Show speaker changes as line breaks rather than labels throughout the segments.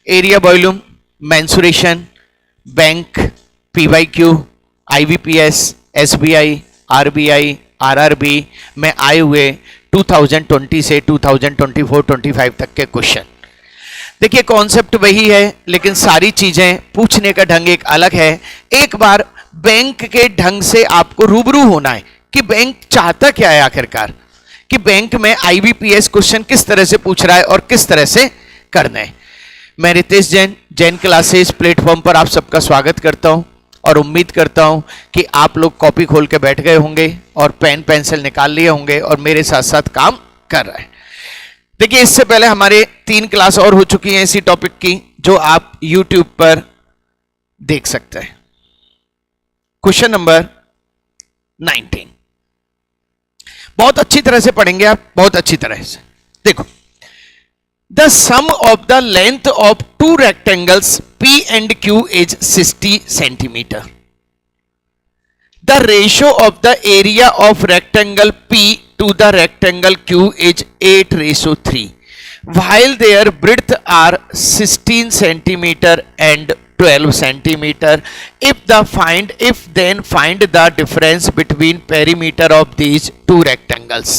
Area volume, mensuration, bank, PYQ, IBPS, SBI, RBI, RRB में आए हुए 2020 से 2024-25 तक के क्वेश्चन। देखिए कॉन्सेप्ट वही है, लेकिन सारी चीजें पूछने का ढंग एक अलग है। एक बार बैंक के ढंग से आपको रूबरू होना है कि बैंक चाहता क्या है आखिरकार, कि बैंक में आईबीपीएस क्वेश्चन किस तरह से पूछ रहा है और किस तरह से करना है। मैं रितेश जैन, जैन क्लासेस प्लेटफॉर्म पर आप सबका स्वागत करता हूं और उम्मीद करता हूं कि आप लोग कॉपी खोल के बैठ गए होंगे और पेन पेंसिल निकाल लिए होंगे और मेरे साथ साथ काम कर रहे हैं। देखिए इससे पहले हमारे 3 क्लास और हो चुकी हैं इसी टॉपिक की, जो आप YouTube पर देख सकते हैं। क्वेश्चन नंबर 19 बहुत अच्छी तरह से पढ़ेंगे आप, बहुत अच्छी तरह से। देखो, the sum of the length of 2 rectangles P and Q is 60 centimeter. The ratio of the area of rectangle P to the rectangle Q is 8:3. While their breadth are 16 centimeter and 12 centimeter. Then find the difference between perimeter of these 2 rectangles.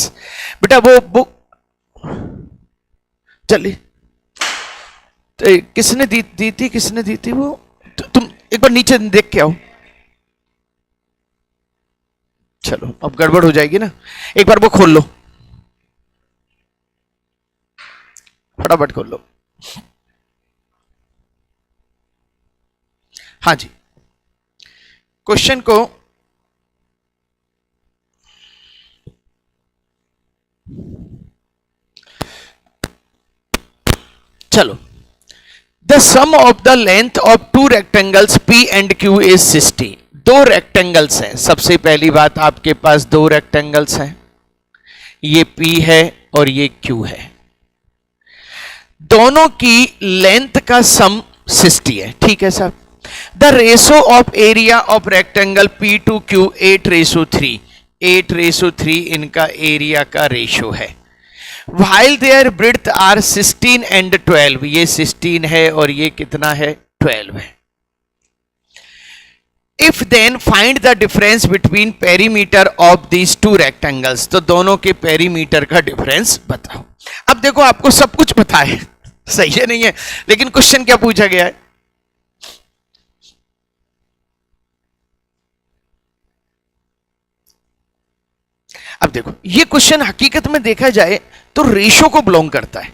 बेटा वो चलिए, तो किसने दी थी, किसने दी थी वो? तुम एक बार नीचे देख के आओ। चलो अब गड़बड़ हो जाएगी ना, एक बार वो खोल लो, फटाफट खोल लो। हाँ जी, क्वेश्चन को चलो, the sum of the length of 2 rectangles P and Q is 60. 2 rectangles हैं। सबसे पहली बात, आपके पास 2 रेक्टेंगल्स हैं, ये P है और ये Q है। दोनों की लेंथ का सम 60 है, ठीक है साहब। The ratio of area of rectangle P to Q 8:3. 8:3 इनका एरिया का रेशो है। While their breadth are 16 and 12, ये 16 है और ये कितना है, 12 है। If then find the difference between perimeter of these 2 rectangles, तो दोनों के पेरीमीटर का डिफरेंस बताओ। अब देखो आपको सब कुछ पता है, सही है नहीं है, लेकिन क्वेश्चन क्या पूछा गया है? अब देखो, ये क्वेश्चन हकीकत में देखा जाए तो रेशो को बिलोंग करता है।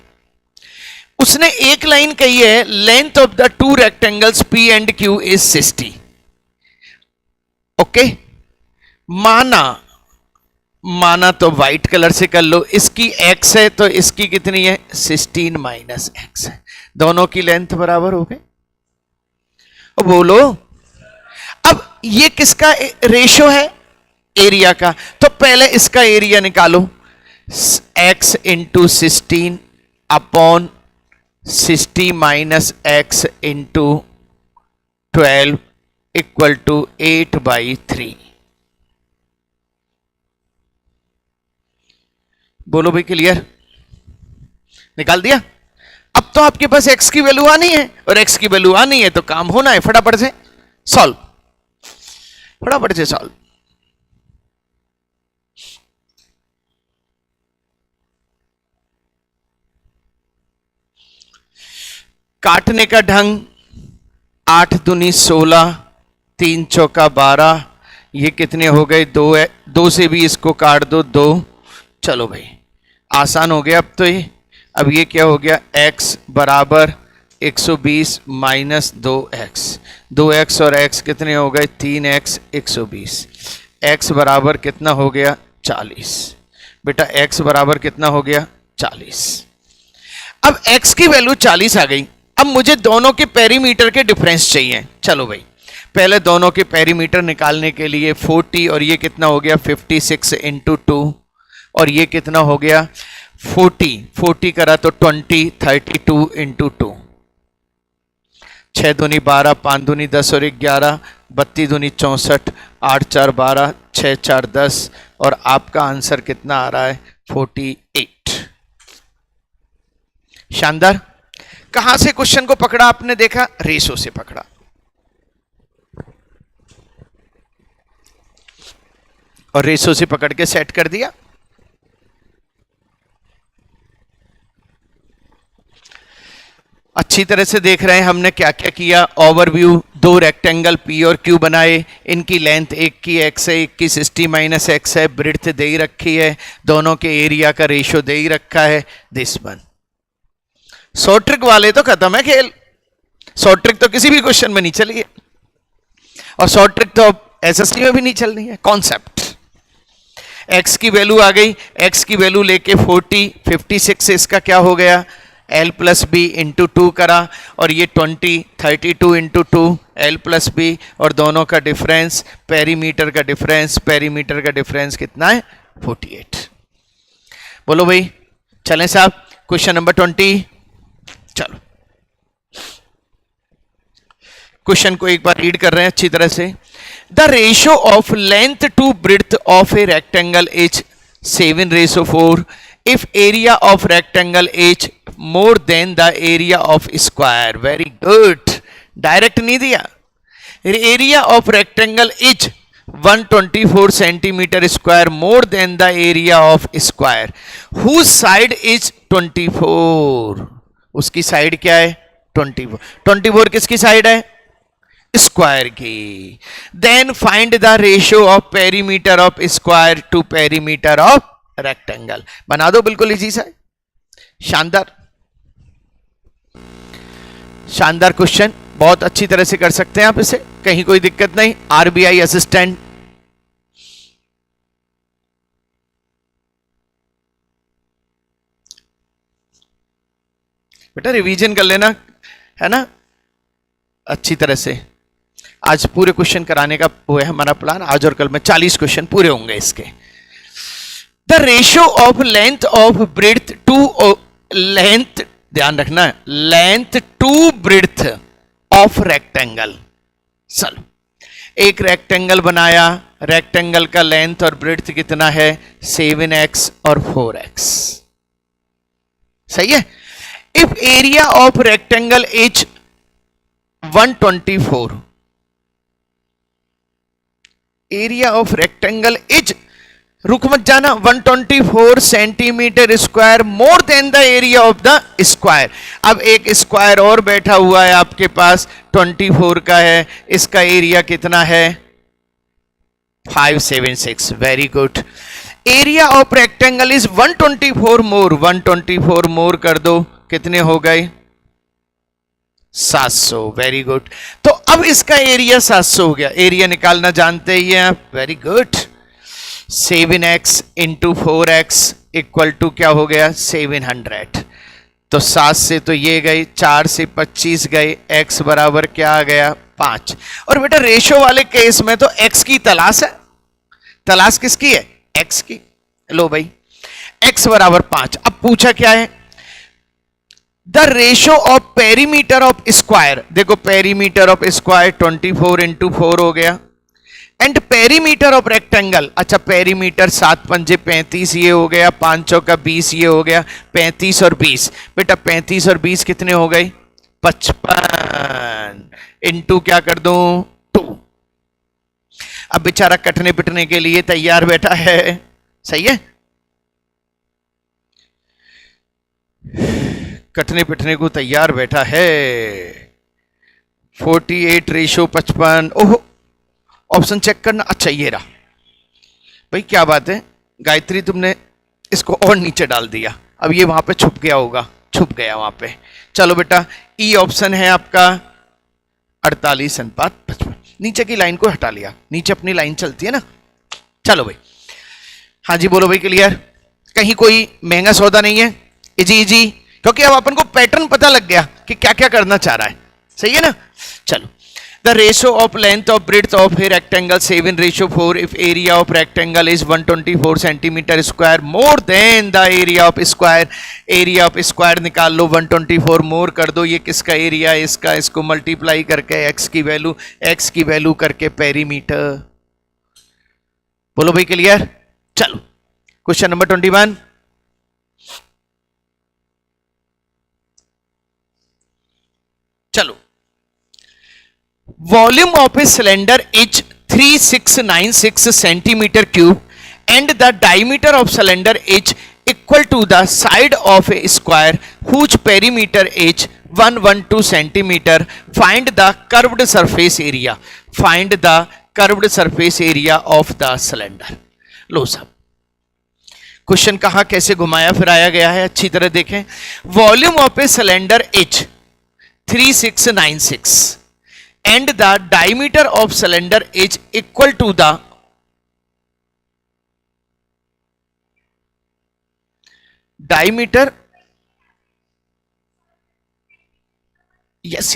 उसने एक लाइन कही है, length of the 2 rectangles P and Q is 60. Okay, माना तो व्हाइट कलर से कर लो, इसकी x है तो इसकी कितनी है, 16 माइनस x है। दोनों की लेंथ बराबर हो गई। अब बोलो, अब ये किसका रेशो है, एरिया का। तो पहले इसका एरिया निकालो, x into 16 upon 60 minus x into 12 equal to 8/3। बोलो भाई, क्लियर? निकाल दिया। अब तो आपके पास x की वैल्यू आनी है, और x की वैल्यू आनी है तो काम होना है, फटाफट से सॉल्व, फटाफट से सॉल्व। काटने का ढंग, 8 दूनी 16, 3 चौका 12, ये कितने हो गए, 2 है, 2 से भी इसको काट दो, 2। चलो भाई आसान हो गया अब तो ये। अब ये क्या हो गया, x बराबर 120 माइनस 2x। 2x और x कितने हो गए, 3x 120। x बराबर कितना हो गया, 40। बेटा x बराबर कितना हो गया, 40। अब x की वैल्यू 40 आ गई। अब मुझे दोनों के पेरीमीटर के डिफरेंस चाहिए। चलो भाई, पहले दोनों के पेरीमीटर निकालने के लिए 40 और ये कितना हो गया, 56 इंटू 2, और ये कितना हो गया, 40 करा तो 20, 32 इंटू 2। 6 दूनी 12, 5 दूनी 10 और 11, 32 दूनी 64, 8 4 12, 6 4 10, और आपका आंसर कितना आ रहा है, 48। शानदार। कहां से क्वेश्चन को पकड़ा आपने, देखा रेशो से पकड़ा, और रेशो से पकड़ के सेट कर दिया। अच्छी तरह से देख रहे हैं हमने क्या क्या किया। ओवरव्यू, दो रेक्टेंगल पी और क्यू बनाए, इनकी लेंथ एक की एक्स है, एक की 60 माइनस एक्स है, ब्रेड्थ दे ही रखी है, दोनों के एरिया का रेशियो दे ही रखा है। दिस वन शॉर्ट ट्रिक वाले तो खत्म है खेल, शॉर्ट ट्रिक तो किसी भी क्वेश्चन में नहीं चली है, और शॉर्ट ट्रिक तो एसएसटी में भी नहीं चल रही है। कॉन्सेप्ट, एक्स की वैल्यू आ गई, एक्स की वैल्यू लेके 40, 56 से इसका क्या हो गया, एल प्लस बी इंटू 2 करा, और ये 20, 32 इंटू 2 एल प्लस बी, और दोनों का डिफरेंस, पेरीमीटर का डिफरेंस, पेरीमीटर का डिफरेंस कितना है 48। बोलो भाई, चलें साहब क्वेश्चन नंबर 20। चलो क्वेश्चन को एक बार रीड कर रहे हैं अच्छी तरह से। The ratio of length to breadth of a rectangle is 7:4 if area of rectangle is more than the area of square। very good, direct नहीं दिया। area of rectangle is 124 centimeter square more than the area of square whose side is 24। उसकी side क्या है 24। 24 किसकी side है, square की। Then find the ratio of perimeter of square to perimeter of rectangle. बना दो बिल्कुल इजी सा, शानदार शानदार क्वेश्चन, बहुत अच्छी तरह से कर सकते हैं आप इसे, कहीं कोई दिक्कत नहीं। आरबीआई असिस्टेंट बेटा रिवीजन कर लेना, है ना, अच्छी तरह से। आज पूरे क्वेश्चन कराने का वो है हमारा प्लान, आज और कल में 40 क्वेश्चन पूरे होंगे इसके। The ratio of length of breadth to length, ध्यान रखना, length to breadth of rectangle. चलो एक रेक्टेंगल बनाया, रेक्टेंगल का लेंथ और ब्रेड्थ कितना है 7x और 4x, सही है। If area of rectangle is 124, area of rectangle is, रुक मत जाना, 124 centimetre square more than the area of the square. अब एक स्क्वायर और बैठा हुआ है आपके पास, 24 का है, इसका एरिया कितना है 576। Very good. Area of rectangle is 124 मोर, 124 मोर कर दो, कितने हो गए 700। Very good. तो अब इसका एरिया 700 हो गया, एरिया निकालना जानते ही हैं आप, very good. 7x into 4x equal to क्या हो गया 700। तो 7 से तो ये गई, 4 से 25 गए, x बराबर क्या आ गया 5। और बेटा रेशो वाले केस में तो x की तलाश है, तलाश किसकी है x की। लो भाई x बराबर 5। अब पूछा क्या है, the ratio of perimeter of square, देखो पेरीमीटर ऑफ स्क्वायर 24 इंटू 4 हो गया, एंड पेरीमीटर ऑफ रेक्टेंगल, अच्छा पेरीमीटर 7 पंजे 35 ये हो गया, 5 चौका 20 ये हो गया, 35 और 20, बेटा 35 और 20 कितने हो गए 55, इंटू क्या कर दूं 2। अब बेचारा कटने पिटने के लिए तैयार बैठा है, सही है, कटने पिटने को तैयार बैठा है। 48 रेशो 55, ओहो ऑप्शन चेक करना, अच्छा ये रहा भाई, क्या बात है गायत्री, तुमने इसको और नीचे डाल दिया, अब ये वहां पे छुप गया होगा, छुप गया वहां पे। चलो बेटा ई ऑप्शन है आपका 48:55, नीचे की लाइन को हटा लिया, नीचे अपनी लाइन चलती है ना। चलो भाई, हाँ जी बोलो भाई, क्लियर, कहीं कोई महंगा सौदा नहीं है, इजी इजी, क्योंकि अब अपन को पैटर्न पता लग गया कि क्या क्या करना चाह रहा है, सही है ना। चलो the ratio of length of breadth of a rectangle 7:4 if area of rectangle is 124 centimetre square more than the area of square. Area of square निकाल लो, 124 मोर कर दो, ये किसका एरिया है इसका, इसको मल्टीप्लाई करके x की वैल्यू करके पेरीमीटर। बोलो भाई क्लियर। चलो क्वेश्चन नंबर 21, चलो, volume of a cylinder is 3696 centimetre cube and the diameter of cylinder is equal to the side of a square whose perimeter is 112 centimeter. Find the curved surface area. Find the curved surface area of the cylinder. लो साहब, question कहां कैसे घुमाया फिराया गया है, अच्छी तरह देखें. Volume of a cylinder is 3696 and the diameter of cylinder is equal to the diameter, yes,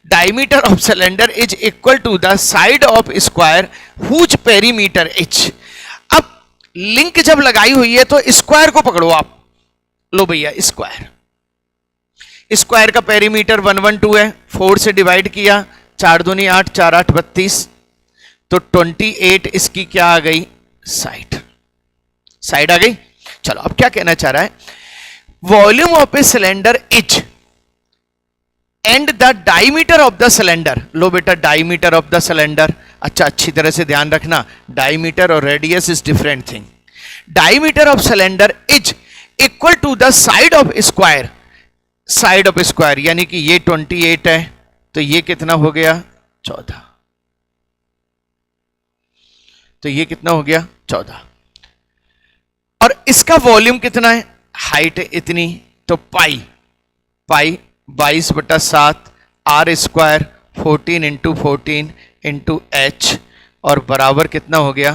diameter of cylinder is equal to the side of square whose perimeter is. अब लिंक जब लगाई हुई है तो स्क्वायर को पकड़ो आप. लो भैया, स्क्वायर का पेरीमीटर 112 है, 4 से डिवाइड किया, 4 दूनी 8, 4 8 32, तो 28 इसकी क्या आ गई, साइड आ गई. चलो, अब क्या कहना चाह रहा है, volume of a cylinder is and the diameter of the cylinder. लो बेटा, डायमीटर ऑफ द सिलेंडर, अच्छा अच्छी तरह से ध्यान रखना, डायमीटर और radius is different thing. Diameter of cylinder is equal to the side of square. Side of square यानी कि ये 28 है, तो ये कितना हो गया, 14. तो ये कितना हो गया, 14. और इसका वॉल्यूम कितना है, हाइट इतनी, तो pi 22/7 r square 14 into 14 into h, और बराबर कितना हो गया,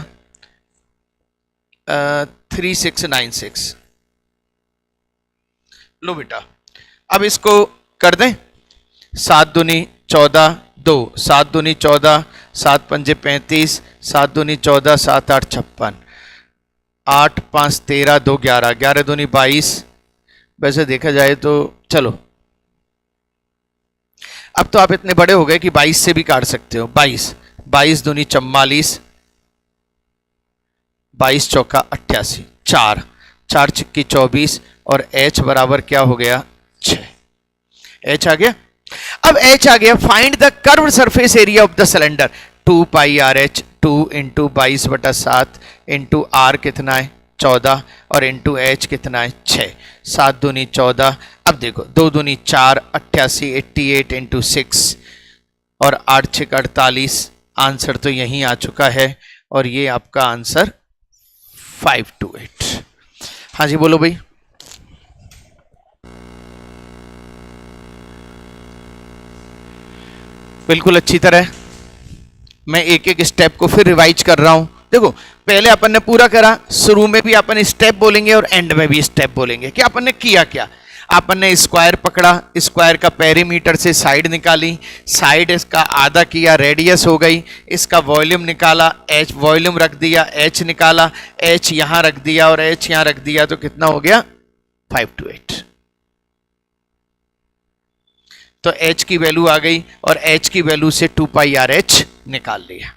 3696. लो बेटा, अब इसको कर दें, 7 दूनी 14, 2 7 दूनी 14, 7 पंजे 35, 7 दूनी 14, 7 8 56, 8 5 13, 2 11, 11 दूनी 22. वैसे देखा जाए तो चलो, अब तो आप इतने बड़े हो गए कि 22 से भी काट सकते हो. 22 दूनी 44, 22 चौका 88, 4 छिक्की 24, और h बराबर क्या हो गया, 6. h आ गया. अब h आ गया, find the curved surface area of the cylinder. 2 pi r h, 2 into 22/7 into r कितना है, 14, और इंटू एच कितना है, 6. 7 दूनी 14. अब देखो, 2 दूनी 4, 88, 88 इंटू 6, और 8 6 48. आंसर तो यहीं आ चुका है, और ये आपका आंसर 528. हाँ जी, बोलो भाई. बिल्कुल अच्छी तरह मैं एक एक स्टेप को फिर रिवाइज कर रहा हूं. देखो, पहले अपन ने पूरा करा, शुरू में भी अपन स्टेप बोलेंगे और एंड में भी स्टेप बोलेंगे कि अपन ने किया क्या. अपन ने स्क्वायर पकड़ा, स्क्वायर का पेरीमीटर से साइड निकाली, साइड इसका आधा किया, रेडियस हो गई, इसका वॉल्यूम निकाला, एच वॉल्यूम रख दिया, एच निकाला, एच यहां रख दिया और एच यहां रख दिया, तो कितना हो गया, 528. तो h की वैल्यू आ गई, और h की वैल्यू से 2 पाई आर एच निकाल लिया.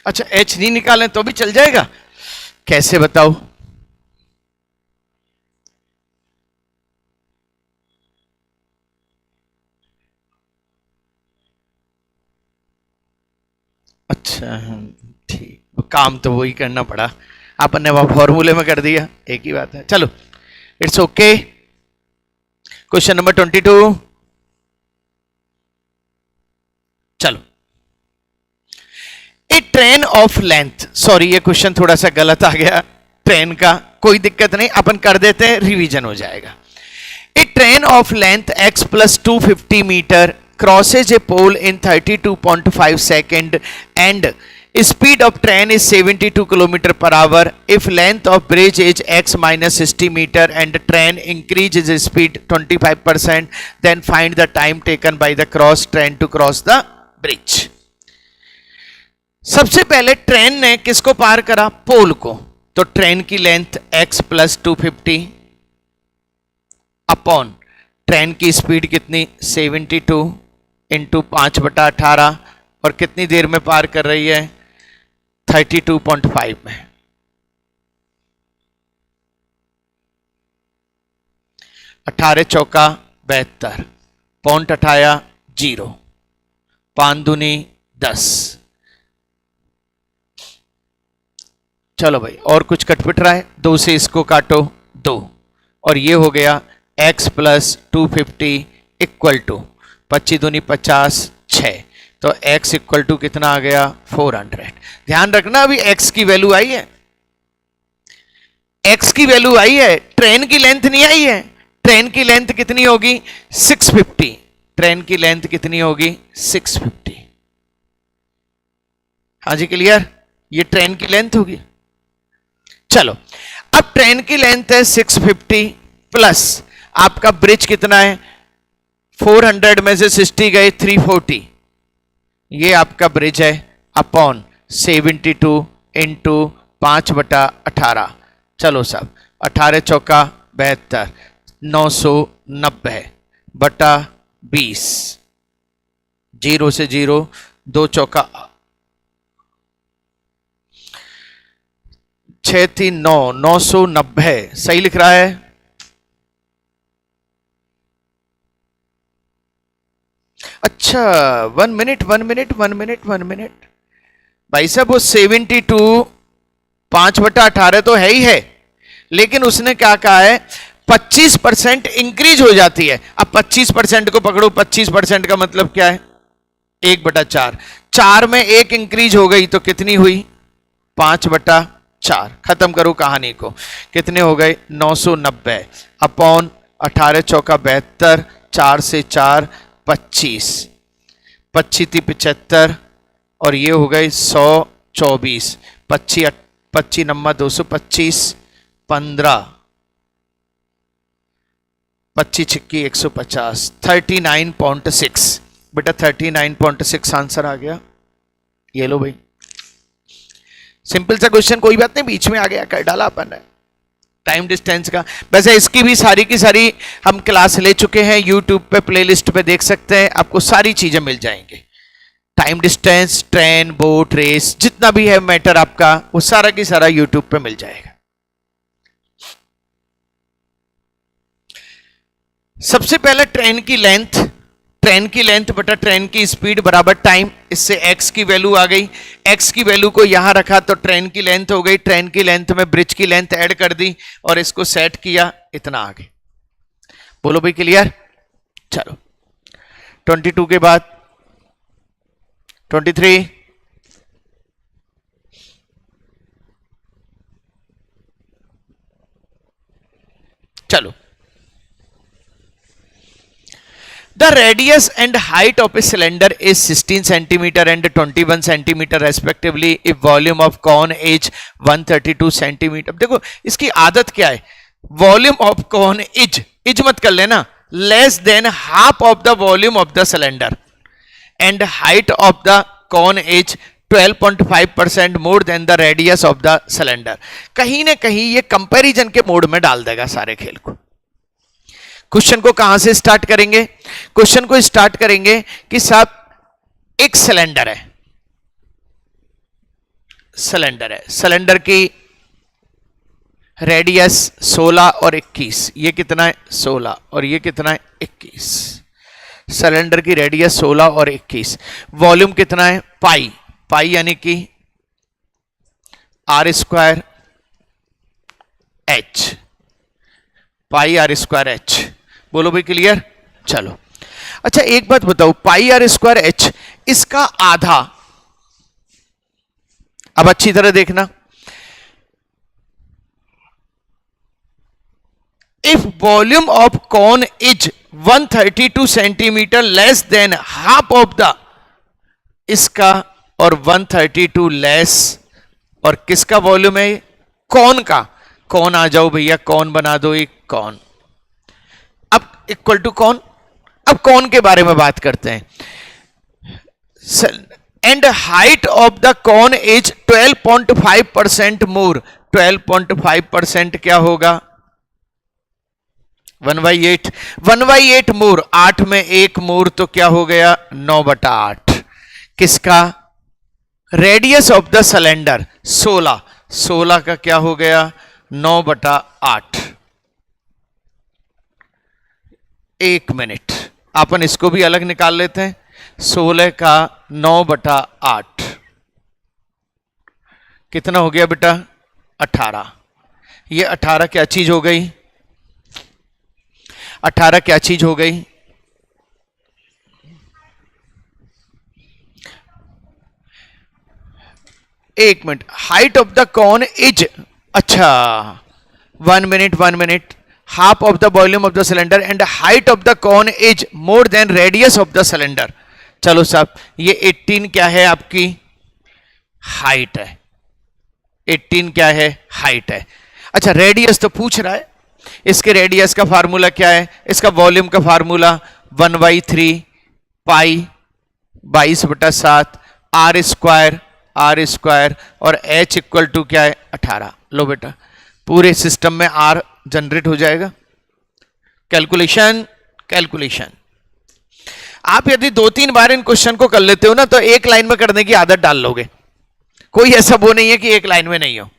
अच्छा, h नहीं निकालें तो भी चल जाएगा, कैसे बताओ. अच्छा ठीक, काम तो वही करना पड़ा, आपने ने वह फॉर्मूले में कर दिया, एक ही बात है. चलो, इट्स ओके. Question number 22. चलो, ए ट्रेन ऑफ लेंथ, सॉरी ये क्वेश्चन थोड़ा सा गलत आ गया, ट्रेन का कोई दिक्कत नहीं, अपन कर देते हैं, रिवीजन हो जाएगा. A train of length x plus 250 metre crosses a pole in 32.5 seconds and speed of train is 72 km per hour. If length of bridge is x minus 60 meter and train increases speed 25%, then find the time taken by the cross train to cross the bridge. सबसे पहले train ने किसको पार करा, पोल को, तो train की length x plus 250 upon train की speed कितनी 72 इंटू 5/18 और कितनी देर में पार कर रही है 32.5 में। 18 चौका 72, पॉइंट हटाया 0, 5 दूनी 10। चलो भाई और कुछ कटपिट रहा है, 2 से इसको काटो 2 और ये हो गया x प्लस 250 इक्वल टू 25 दूनी 50 6, तो x इक्वल टू कितना आ गया 400। ध्यान रखना अभी x की वैल्यू आई है, x की वैल्यू आई है, ट्रेन की लेंथ नहीं आई है। ट्रेन की लेंथ कितनी होगी 650, ट्रेन की लेंथ कितनी होगी 650। हाँ जी क्लियर, ये ट्रेन की लेंथ होगी। चलो अब ट्रेन की लेंथ है 650 प्लस आपका ब्रिज कितना है 400 में से 60 गए 340, ये आपका ब्रिज है अपॉन 72 इंटू 5/18। चलो सब 18 चौका 72, 990 बटा 20, 0 से 0 2 चौका 6 3 9, 990 सही लिख रहा है। अच्छा 1 मिनट भाई साहब, वो 72 5/18 तो है ही है, लेकिन उसने क्या कहा है 25% इंक्रीज हो जाती है। अब 25% को पकड़ो, 25% का मतलब क्या है 1/4, 4 में 1 इंक्रीज हो गई तो कितनी हुई 5/4। खत्म करो कहानी को, कितने हो गए 990 अपॉन 18 चौका 72, 4 से 4 25, 25 75 और ये हो गए 124, 25 नंबर 225, 15 25 छिक्की 150, 39.6 बेटा 39.6 आंसर आ गया। ये लो भाई, सिंपल सा क्वेश्चन, कोई बात नहीं, बीच में आ गया कर डाला अपन है टाइम डिस्टेंस का। वैसे इसकी भी सारी की सारी हम क्लास ले चुके हैं, यूट्यूब पे प्लेलिस्ट पे देख सकते हैं, आपको सारी चीजें मिल जाएंगी। Time distance, train, boat, race, जितना भी है मैटर आपका, वो सारा की सारा यूट्यूब पे मिल जाएगा। सबसे पहले ट्रेन की लेंथ बटा ट्रेन की स्पीड बराबर टाइम, इससे x की वैल्यू आ गई, x की वैल्यू को यहां रखा तो ट्रेन की लेंथ हो गई, ट्रेन की लेंथ में ब्रिज की लेंथ ऐड कर दी और इसको सेट किया, इतना आ गई। बोलो भाई क्लियर। चलो 22 के बाद 23, चलो The radius and height of a cylinder is 16 centimeter and 21 centimeter respectively if volume of cone is 132 centimeter। देखो इसकी आदत क्या है, वॉल्यूम ऑफ कॉन इज मत कर लेना, less than half of the volume of the cylinder and height of the cone is 12.5% more than the radius of the cylinder. कहीं ना कहीं ये कंपैरिजन के मोड में डाल देगा सारे खेल को। क्वेश्चन को कहां से स्टार्ट करेंगे, क्वेश्चन को स्टार्ट करेंगे कि साहब एक सिलेंडर है, सिलेंडर की रेडियस 16 और 21, ये कितना है 16 और ये कितना है 21। सिलेंडर की रेडियस 16 और 21, वॉल्यूम कितना है पाई यानी कि r² h, पाई r²h। बोलो भाई क्लियर। चलो अच्छा एक बात बताओ, पाई r²h इसका आधा, अब अच्छी तरह देखना, if volume of cone is 132 centimetre less than half of the इसका और 132 लेस, और किसका वॉल्यूम है कॉन का, कॉन आ जाओ भैया, कॉन बना दो एक कॉन, अब इक्वल टू कॉन। अब कॉन के बारे में बात करते हैं। and height of the cone is 12.5% more. 12.5% क्या होगा? 1/8. 1/8 मोर, 8 में 1 मोर तो क्या हो गया? 9/8. किसका? Radius of the cylinder 16. 16 का क्या हो गया? 9/8. 1 मिनट, अपन इसको भी अलग निकाल लेते हैं. 16 का 9/8 कितना हो गया बेटा? 18. ये 18 क्या चीज हो गई? 18 क्या चीज हो गई? एक minute. Height of the cone is, अच्छा 1 minute 1 minute. Half of the volume of the cylinder and height of the cone is more than radius of the cylinder. चलो साहब, ये 18 क्या है? आपकी हाइट है. 18 क्या है? हाइट है. अच्छा, रेडियस तो पूछ रहा है. इसके रेडियस का फार्मूला क्या है? इसका वॉल्यूम का फार्मूला 1/3 पाई 22/7 आर स्क्वायर और h इक्वल टू क्या है? 18. लो बेटा, पूरे सिस्टम में r जनरेट हो जाएगा. कैलकुलेशन आप यदि 2-3 बार इन क्वेश्चन को कर लेते हो ना, तो एक लाइन में करने की आदत डाल लोगे. कोई ऐसा वो नहीं है कि एक लाइन में नहीं हो.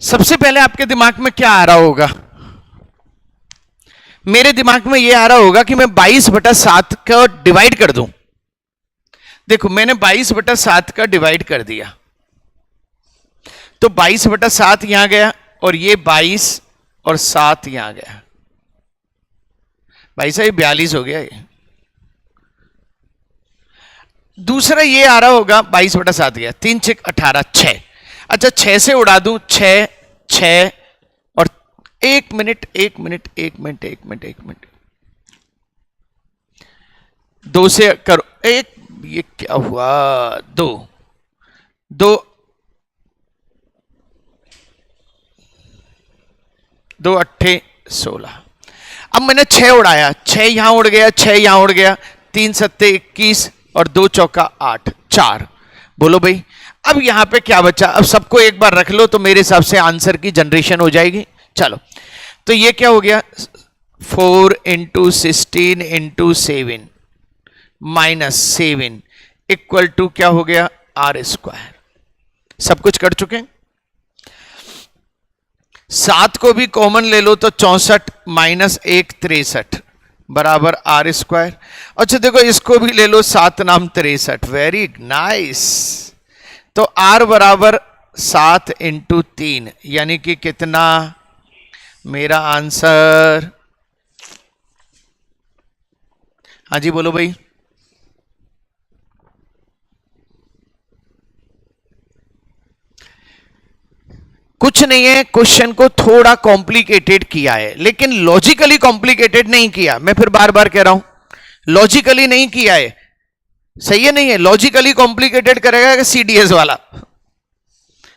सबसे पहले आपके दिमाग में क्या आ रहा होगा? मेरे दिमाग में यह आ रहा होगा कि मैं 22/7 का डिवाइड कर दूं. देखो, मैंने 22/7 का डिवाइड कर दिया, तो 22/7 यहां गया और ये 22 और 7 यहां गया. भाई साहब 42 हो गया ये. दूसरा ये आ रहा होगा 22/7 गया, 3 6 18 6. अच्छा, 6 से उड़ा दूं, 6 और 1 मिनट 2 से करो 1. ये क्या हुआ? 2 2 2 8 16. अब मैंने 6 उड़ाया, 6 यहां उड़ गया, 6 यहां उड़ गया, 3 7 21 और 2 चौका 8 4. बोलो भाई, अब यहां पे क्या बचा? अब सबको एक बार रख लो तो मेरे हिसाब से आंसर की जनरेशन हो जाएगी. चलो, तो ये क्या हो गया? 4 × 16 × 7 -7 इक्वल टू क्या हो गया? r². सब कुछ कर चुके हैं. 7 को भी कॉमन ले लो तो 64 -1 63 बराबर r². अच्छा देखो, इसको भी ले लो, 7 नाम 63. Very nice. तो r बराबर 7 × 3 यानी कि कितना? मेरा आंसर, हाँ जी बोलो भाई. कुछ नहीं है, क्वेश्चन को थोड़ा कॉम्प्लिकेटेड किया है, लेकिन लॉजिकली कॉम्प्लिकेटेड नहीं किया. मैं फिर बार बार कह रहा हूं, लॉजिकली नहीं किया है. सही है? नहीं है. लॉजिकली कॉम्प्लिकेटेड करेगा कि सीडीएस वाला.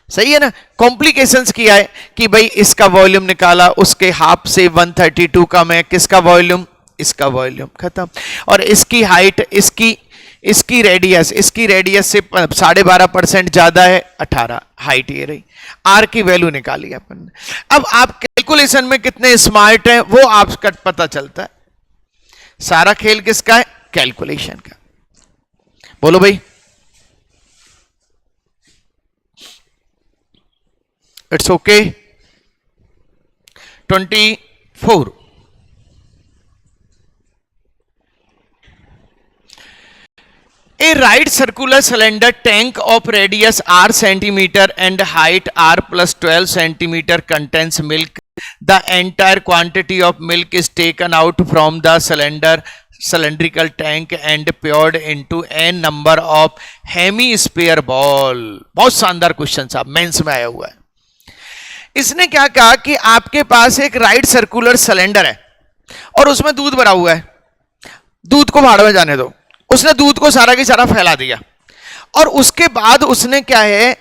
सही है ना? कॉम्प्लिकेशंस किया है कि भाई इसका वॉल्यूम निकाला, उसके हाफ से 132 कम है. किसका वॉल्यूम? इसका वॉल्यूम. खत्म. और इसकी हाइट, इसकी रेडियस से 12.5% ज्यादा है, 18. हाइट ये रही. आर की वैल्यू निकाली अपन ने. अब आप कैलकुलेशन में कितने स्मार्ट हैं वो आपका पता चलता है. सारा खेल किसका है? कैलकुलेशन का. बोलो भाई. It's okay. 24. A right circular cylinder tank of radius r centimeter and height r plus 12 centimeter contains milk. The entire quantity of milk is taken out from the cylindrical tank and poured into n number of hemisphere ball. बहुत शानदार question साहब, mains में आया हुआ है. इसने क्या कहा कि आपके पास एक राइट सर्कुलर सिलेंडर है और उसमें दूध भरा हुआ है. दूध को भाड़ में जाने दो। उसने दूध को सारा की सारा फैला दिया और उसके बाद उसने क्या है,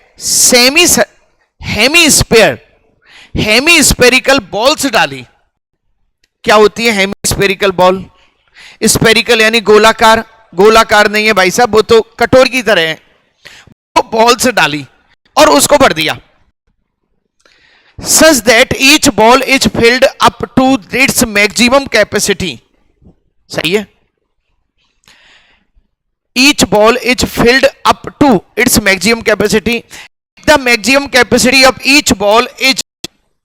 हेमी स्पेरिकल बॉल्स डाली। क्या होती है हेमी स्पेरिकल बॉल? स्पेरिकल यानी गोलाकार, गोलाकार नहीं है भाई साहब, वो तो कटोर की तरह है। वो बॉल्स डाली और उसको भर दिया, such that each ball is filled up to its maximum capacity। सही है, each ball is filled up to its maximum capacity। the maximum capacity of each ball is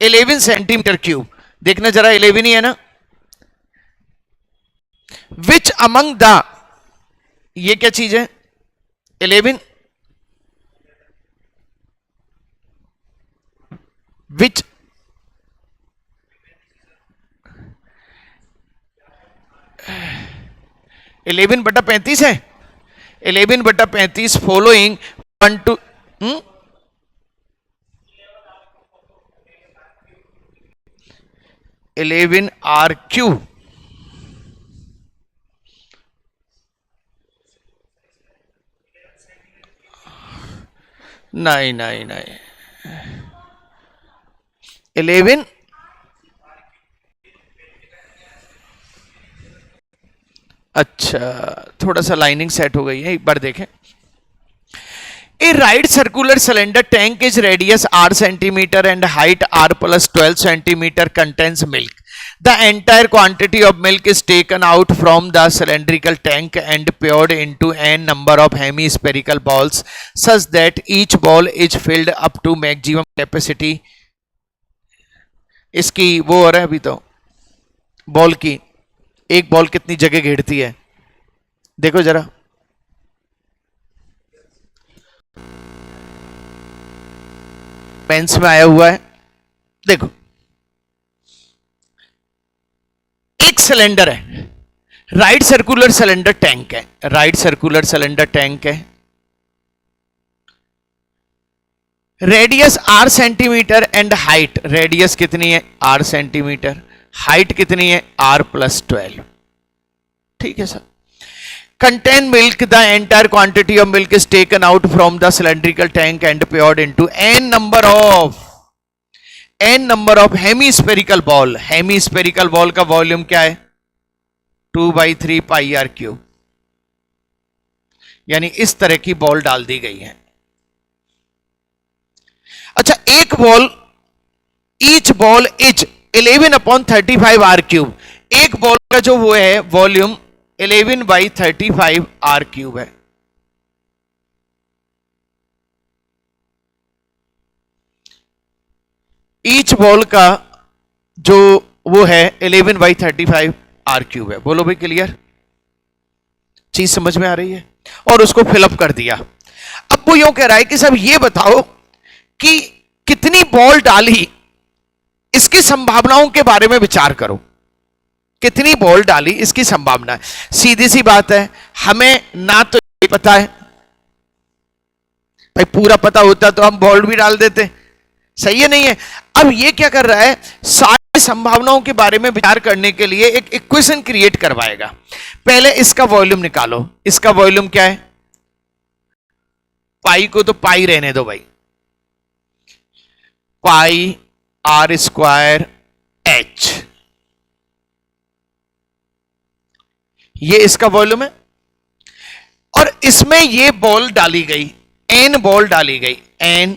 11 centimeter cube। देखना जरा 11 ही है ना। which among the, ये क्या चीज है 11, which 11/35 है, 11/35 फॉलोइंग 1 to 11 RQ। नहीं नहीं नहीं, 11, अच्छा थोड़ा सा लाइनिंग सेट हो गई है, एक बार देखें। A right circular cylinder tank is radius r centimeter and height r plus 12 centimeter contains milk। The entire quantity of milk is taken out from the cylindrical tank and poured into n number of hemispherical balls such that each ball is filled up to maximum capacity। इसकी वो हो रहा है अभी तो, ball की एक ball कितनी जगह घेरती है, देखो जरा। पेंस में आया हुआ है, देखो एक सिलेंडर है, राइट सर्कुलर सिलेंडर टैंक है, राइट सर्कुलर सिलेंडर टैंक है, radius r centimetre and height, radius कितनी है r सेंटीमीटर, हाइट कितनी है r plus 12। ठीक है sir. Contain milk, the entire quantity of milk is taken out from the cylindrical tank and poured into n number of hemispherical ball. Hemispherical ball का volume क्या है 2/3 पाई r cube, यानी इस तरह की बॉल डाल दी गई है। अच्छा एक ball, each ball is 11/35 r cube, एक बॉल का जो वो है वॉल्यूम 11/35 r क्यूब है। ईच बॉल का जो वो है 11/35 r क्यूब है। बोलो भाई क्लियर, चीज समझ में आ रही है? और उसको फिलअप कर दिया। अब वो यूं कह रहा है कि साहब ये बताओ कि कितनी बॉल डाली, इसकी संभावनाओं के बारे में विचार करो। कितनी बॉल डाली इसकी संभावना है। सीधी सी बात है, हमें ना तो ये पता है भाई, पूरा पता होता तो हम बॉल भी डाल देते, सही है नहीं है। अब ये क्या कर रहा है, सारी संभावनाओं के बारे में विचार करने के लिए एक इक्वेशन क्रिएट करवाएगा। पहले इसका वॉल्यूम निकालो, इसका वॉल्यूम क्या है, पाई को तो पाई रहने दो भाई, पाई r² h, ये इसका वॉल्यूम है। और इसमें ये बॉल डाली गई, n बॉल डाली गई, n।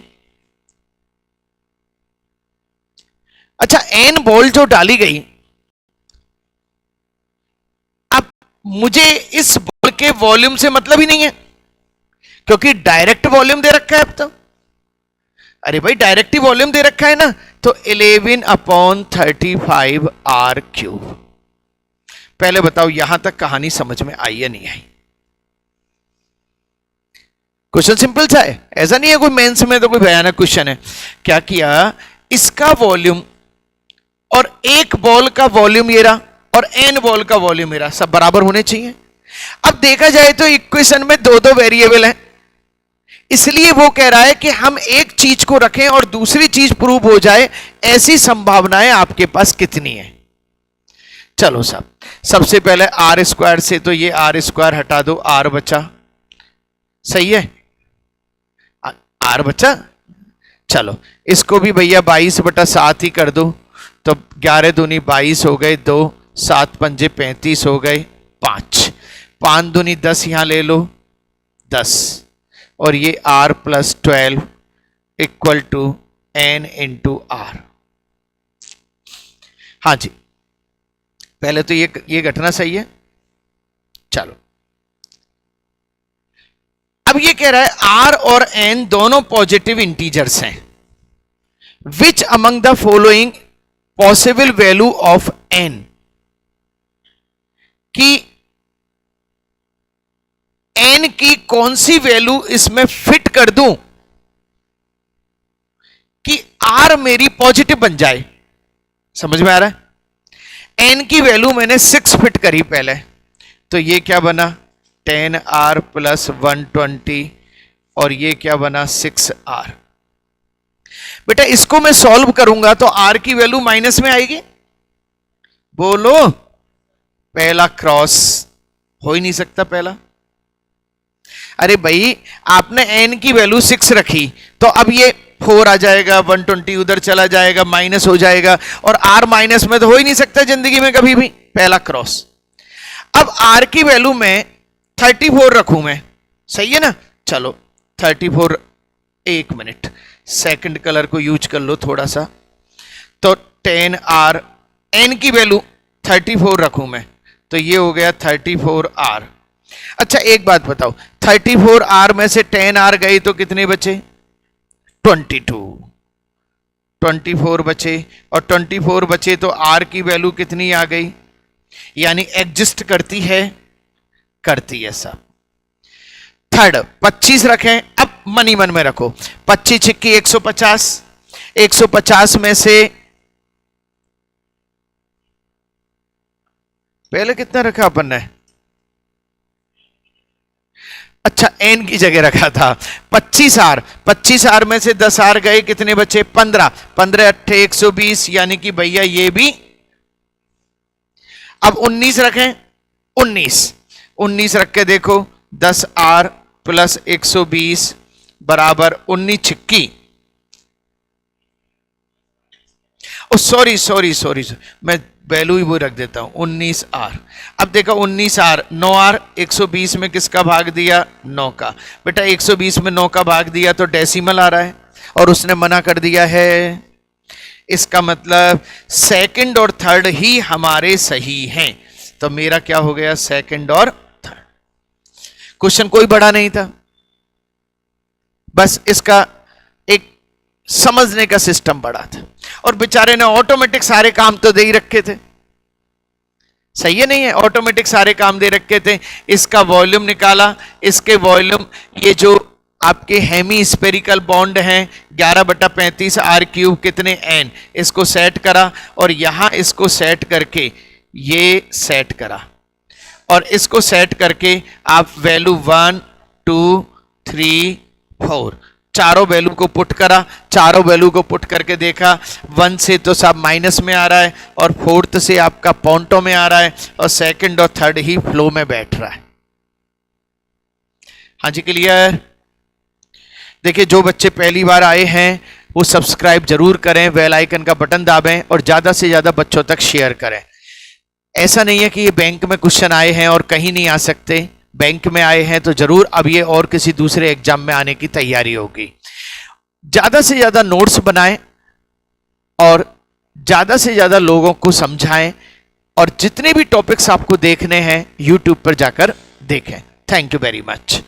अच्छा n बॉल जो डाली गई, अब मुझे इस बॉल के वॉल्यूम से मतलब ही नहीं है, क्योंकि डायरेक्ट वॉल्यूम दे रखा है अब तो। अरे भाई डायरेक्ट ही वॉल्यूम दे रखा है ना, तो 11/35 r क्यूब। पहले बताओ यहां तक कहानी समझ में आई या नहीं आई? क्वेश्चन सिंपल सा है, ऐसा नहीं है कोई मेंस में तो कोई भयानक क्वेश्चन है। क्या किया, इसका वॉल्यूम और एक बॉल का वॉल्यूम ये रहा और n बॉल का वॉल्यूम ये रहा, सब बराबर होने चाहिए। अब देखा जाए तो इक्वेशन में दो दो वेरिएबल हैं, इसलिए वो कह रहा है कि हम एक चीज को रखें और दूसरी चीज प्रूव हो जाए, ऐसी संभावनाएं आपके पास कितनी है। चलो साहब, सबसे पहले आर स्क्वायर से तो ये आर स्क्वायर हटा दो, आर बचा, सही है, आर बचा। चलो इसको भी भैया 22/7 ही कर दो, तो 11 दूनी 22 हो गए, 2 7 पंजे 35 हो गए, 5 5 दूनी 10 यहां ले लो 10, और ये r + 12 equal to n into r. हाँ जी, पहले तो ये घटना सही है। चलो अब ये कह रहा है r और n दोनों पॉजिटिव इंटीजर्स हैं, which among the following possible value of n, कि n की कौन सी वैल्यू इसमें फिट कर दूं कि r मेरी पॉजिटिव बन जाए। समझ में आ रहा है? n की वैल्यू मैंने 6 फिट करी पहले, तो ये क्या बना 10r + 120, और ये क्या बना 6r। बेटा इसको मैं सॉल्व करूंगा तो r की वैल्यू माइनस में आएगी, बोलो। पहला क्रॉस हो ही नहीं सकता पहला। अरे भाई आपने n की वैल्यू 6 रखी, तो अब ये 4 आ जाएगा, 120 उधर चला जाएगा, माइनस हो जाएगा, और r माइनस में तो हो ही नहीं सकता जिंदगी में कभी भी। पहला क्रॉस। अब r की वैल्यू में 34 रखूं मैं, सही है ना। चलो 34, एक मिनट, सेकंड कलर को यूज कर लो थोड़ा सा, तो 10r, n की वैल्यू 34 रखूं मैं, तो ये हो गया 34r। अच्छा एक बात बताओ, 34r में से 10r गई तो कितने बचे 22, 24 बचे, और 24 बचे तो r की वैल्यू कितनी आ गई, यानी एग्जिस्ट करती है, करती है सब। थर्ड 25 रखें, अब मनी मन में रखो, 25 छिक्की 150, 150 में से पहले कितना रखा अपन ने, अच्छा n की जगह रखा था 25r, 25r में से 10r गए, कितने बचे 15, 15 8 120, यानी कि भैया ये भी। अब 19 रखें, 19 रख के देखो, 10r + 120 बराबर 19 छिक्की, ओ सॉरी मैं वैल्यू ही वो रख देता हूं 19r। अब देखो 19r, 9r 120 में किसका भाग दिया 9 का। बेटा 120 में 9 का भाग दिया तो डेसिमल आ रहा है, और उसने मना कर दिया है, इसका मतलब सेकंड और थर्ड ही हमारे सही हैं। तो मेरा क्या हो गया सेकंड और थर्ड। क्वेश्चन कोई बड़ा नहीं था, बस इसका एक समझने का सिस्टम बड़ा था, और बेचारे ने ऑटोमेटिक सारे काम तो दे ही रखे थे, सही है नहीं है, ऑटोमेटिक सारे काम दे रखे थे। इसका वॉल्यूम निकाला, इसके वॉल्यूम, ये जो आपके हेमी स्पेरिकल बॉन्ड हैं 11/35 r³ कितने n, इसको सेट करा, और यहां इसको सेट करके ये सेट करा, और इसको सेट करके आप वैल्यू 1 2 3 4 चारों वैल्यू को पुट करा, चारों वैल्यू को पुट करके देखा, 1 से तो सब माइनस में आ रहा है, और 4th से आपका पॉइंटों में आ रहा है, और सेकंड और थर्ड ही फ्लो में बैठ रहा है। हाँ जी क्लियर। देखिए जो बच्चे पहली बार आए हैं वो सब्सक्राइब जरूर करें, बेल आइकन का बटन दाबें, और ज्यादा से ज्यादा बच्चों तक शेयर करें। ऐसा नहीं है कि ये बैंक में क्वेश्चन आए हैं और कहीं नहीं आ सकते, बैंक में आए हैं तो जरूर अब ये और किसी दूसरे एग्जाम में आने की तैयारी होगी। ज्यादा से ज्यादा नोट्स बनाएं, और ज्यादा से ज्यादा लोगों को समझाएं, और जितने भी टॉपिक्स आपको देखने हैं यूट्यूब पर जाकर देखें। Thank you very much.